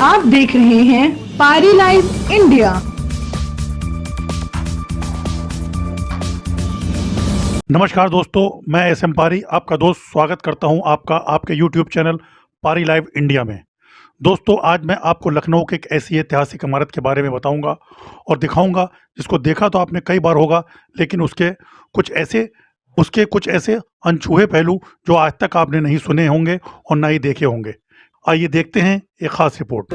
आप देख रहे हैं पारी लाइव इंडिया। नमस्कार दोस्तों, मैं एसएम पारी आपका दोस्त स्वागत करता हूं आपका आपके यूट्यूब चैनल पारी लाइव इंडिया में। दोस्तों, आज मैं आपको लखनऊ के एक ऐसी ऐतिहासिक इमारत के बारे में बताऊंगा और दिखाऊंगा जिसको देखा तो आपने कई बार होगा, लेकिन उसके कुछ ऐसे अनछुए पहलू जो आज तक आपने नहीं सुने होंगे और ना ही देखे होंगे। आइए देखते हैं एक खास रिपोर्ट।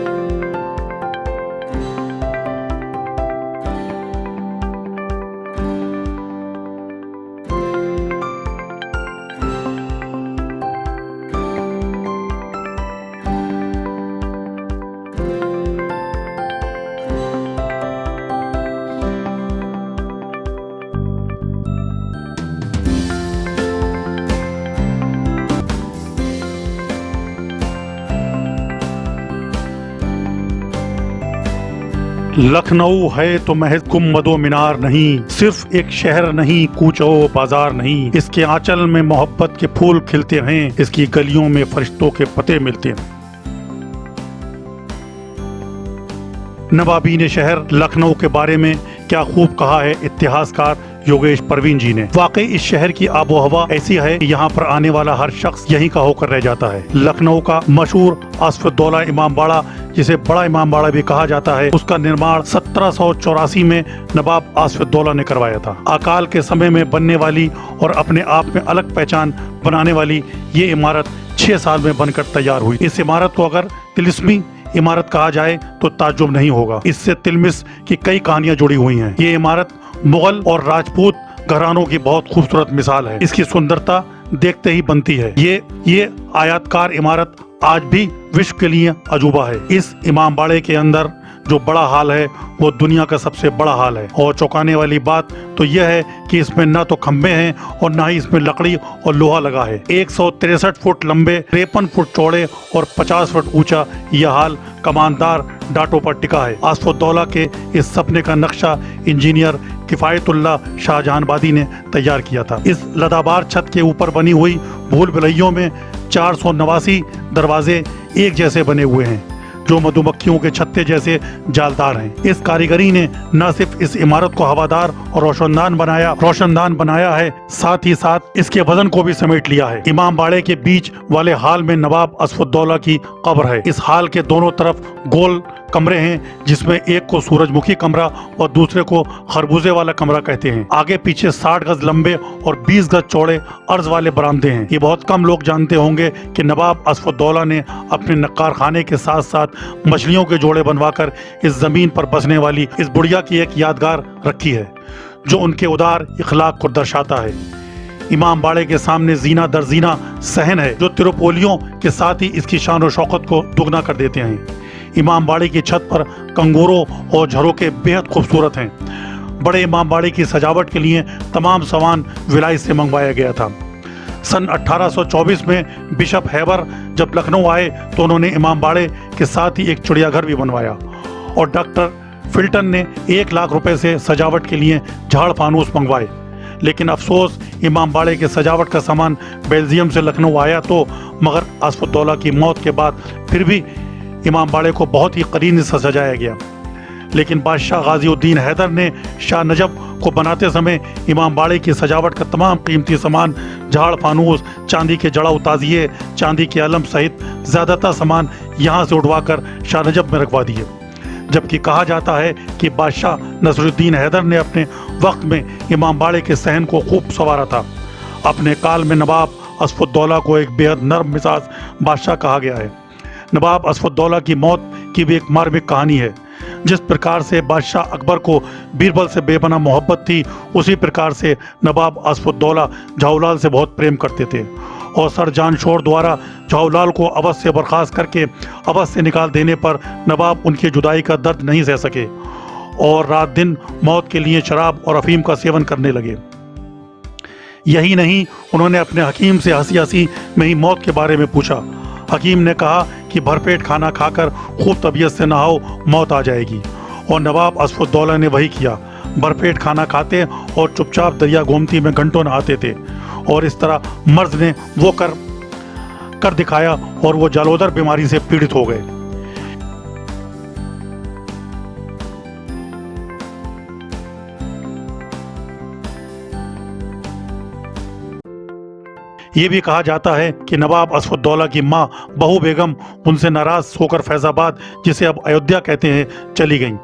लखनऊ है तो महज गुम्बदो मीनार नहीं, सिर्फ एक शहर नहीं, कूचो बाजार नहीं। इसके आंचल में मोहब्बत के फूल खिलते हैं, इसकी गलियों में फरिश्तों के पते मिलते हैं। नवाबीन शहर लखनऊ के बारे में क्या खूब कहा है इतिहासकार योगेश परवीन जी ने। वाकई इस शहर की आबो हवा ऐसी है कि यहाँ पर आने वाला हर शख्स यहीं का होकर रह जाता है। लखनऊ का मशहूर आसफुद्दौला इमामबाड़ा, जिसे बड़ा इमामबाड़ा भी कहा जाता है, उसका निर्माण 1784 में नवाब आसफुद्दौला ने करवाया था। अकाल के समय में बनने वाली और अपने आप में अलग पहचान बनाने वाली ये इमारत 6 साल में बनकर तैयार हुई। इस इमारत को अगर तिलिस्मी इमारत कहा जाए तो ताज्जुब नहीं होगा। इससे तिलमिस की कई कहानियां जुड़ी हुई हैं। ये इमारत मुगल और राजपूत घरानों की बहुत खूबसूरत मिसाल है। इसकी सुंदरता देखते ही बनती है। ये आयताकार इमारत आज भी विश्व के लिए अजूबा है। इस इमामबाड़े के अंदर जो बड़ा हॉल है वो दुनिया का सबसे बड़ा हॉल है। और चौंकाने वाली बात तो यह है कि इसमें ना तो खंभे हैं और ना ही इसमें लकड़ी और लोहा लगा है। 163 फुट लंबे, 53 फुट चौड़े और 50 फुट ऊंचा यह हॉल कमानदार डाटों पर टिका है। आसफुद्दौला के इस सपने का नक्शा इंजीनियर किफायतुल्लाह शाहजहानबादी ने तैयार किया था। इस लदाबार छत के ऊपर बनी हुई भूल भुलैयों में 489 दरवाजे एक जैसे बने हुए हैं, जो मधुमक्खियों के छत्ते जैसे जालदार हैं। इस कारीगरी ने न सिर्फ इस इमारत को हवादार और रोशनदान बनाया है, साथ ही साथ इसके वजन को भी समेट लिया है। इमामबाड़े के बीच वाले हाल में नवाब आसफुद्दौला की कब्र है। इस हाल के दोनों तरफ गोल कमरे हैं, जिसमें एक को सूरजमुखी कमरा और दूसरे को खरबूजे वाला कमरा कहते हैं। आगे पीछे 60 गज लंबे और 20 गज चौड़े अर्ज वाले बरामदे हैं। ये बहुत कम लोग जानते होंगे कि नवाब आसफुद्दौला ने अपने नक्कार खाने के साथ साथ मछलियों के जोड़े बनवाकर इस जमीन पर बसने वाली इस बुढ़िया की एक यादगार रखी है, जो उनके उदार इखलाक को दर्शाता है। इमामबाड़े के सामने जीना दर जीना सहन है, जो तिरुपोलियों के साथ ही इसकी शान और शौकत को दुगना कर देते हैं। इमामबाड़े की छत पर कंगोरों और झरोके बेहद खूबसूरत हैं। बड़े इमामबाड़े की सजावट के लिए तमाम सामान विलायत से मंगवाया गया था। सन 1824 में बिशप हैबर जब लखनऊ आए तो उन्होंने इमामबाड़े के साथ ही एक चिड़ियाघर भी बनवाया और डॉक्टर फिल्टन ने 1 लाख रुपए से सजावट के लिए झाड़ फानूस मंगवाए। लेकिन अफसोस, इमामबाड़े के सजावट का सामान बेल्जियम से लखनऊ आया तो मगर आसफुद्दौला की मौत के बाद फिर भी इमामबाड़े को बहुत ही करीन से सजाया गया। लेकिन बादशाह गाजीउद्दीन हैदर ने शाह नजफ को बनाते समय इमामबाड़े की सजावट का तमाम कीमती सामान, झाड़ फानूस, चांदी के जड़ाऊ ताजिए, चांदी के अलम सहित ज़्यादातर सामान यहाँ से उठवाकर शाह नजफ में रखवा दिए। जबकि कहा जाता है कि बादशाह नसरुद्दीन हैदर ने अपने वक्त में इमामबाड़े के सहन को खूब संवारा था। अपने काल में नवाब आसफुद्दौला को एक बेहद नर्म मिजाज बादशाह कहा गया है। नवाब आसफुद्दौला की मौत की भी एक मार्मिक कहानी है। जिस प्रकार से बादशाह अकबर को बीरबल से बेपनाह मोहब्बत थी, उसी प्रकार से नवाब आसफुद्दौला झाऊलाल से बहुत प्रेम करते थे और सर जानशोर द्वारा झाऊलाल को अवध से बर्खास्त करके अवध से निकाल देने पर नवाब उनकी जुदाई का दर्द नहीं सह सके और रात दिन मौत के लिए शराब और अफीम का सेवन करने लगे। यही नहीं, उन्होंने अपने हकीम से हंसी हंसी में ही मौत के बारे में पूछा। हकीम ने कहा कि भरपेट खाना खाकर खूब तबीयत से नहाओ, मौत आ जाएगी। और नवाब आसफुद्दौला ने वही किया। भरपेट खाना खाते और चुपचाप दरिया गोमती में घंटों नहाते थे और इस तरह मर्ज ने वो कर दिखाया और वो जालोदर बीमारी से पीड़ित हो गए। ये भी कहा जाता है कि नवाब असफुद्दौला की मां बहू बेगम उनसे नाराज होकर फैजाबाद, जिसे अब अयोध्या कहते हैं, चली गईं।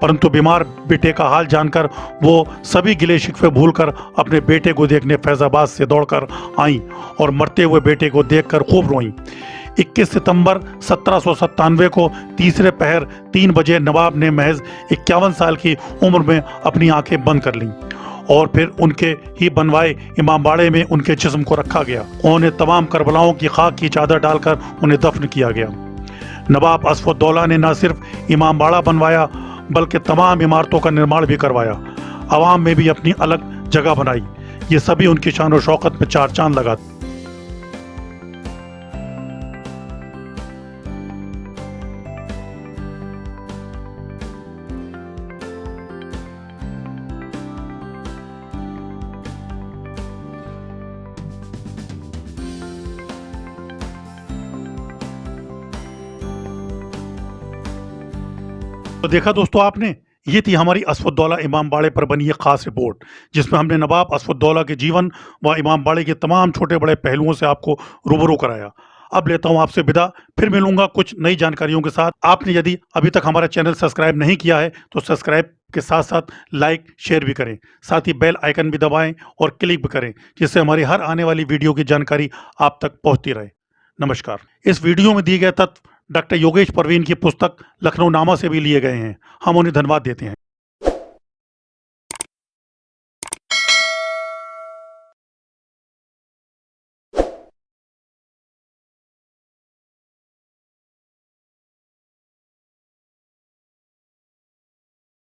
परंतु बीमार बेटे का हाल जानकर वो सभी गिले शिकवे भूलकर अपने बेटे को देखने फैजाबाद से दौड़कर आईं और मरते हुए बेटे को देखकर खूब रोईं। 21 सितंबर 1797 को तीसरे पहर 3 बजे नवाब ने महज 51 साल की उम्र में अपनी आंखें बंद कर लीं और फिर उनके ही बनवाए इमामबाड़े में उनके जिस्म को रखा गया। उन्हें तमाम करबलाओं की खाक की चादर डालकर उन्हें दफन किया गया। नवाब असफुद्दौला ने न सिर्फ इमामबाड़ा बनवाया बल्कि तमाम इमारतों का निर्माण भी करवाया। आवाम में भी अपनी अलग जगह बनाई। ये सभी उनकी शान और शौकत में चार चांद लगा। तो देखा दोस्तों आपने, ये थी हमारी असफुद्दौला इमामबाड़े पर बनी एक खास रिपोर्ट, जिसमें हमने नवाब असफुद्दौला के जीवन व इमामबाड़े के तमाम छोटे बड़े पहलुओं से आपको रूबरू कराया। अब लेता हूँ आपसे विदा, फिर मिलूंगा कुछ नई जानकारियों के साथ। आपने यदि अभी तक हमारा चैनल सब्सक्राइब नहीं किया है तो सब्सक्राइब के साथ साथ लाइक शेयर भी करें, साथ ही बेल आइकन भी दबाएं और क्लिक भी करें, जिससे हमारी हर आने वाली वीडियो की जानकारी आप तक पहुँचती रहे। नमस्कार। इस वीडियो में दिए गए तत्व डॉक्टर योगेश परवीन की पुस्तक लखनऊ नामा से भी लिए गए हैं। हम उन्हें धन्यवाद देते हैं।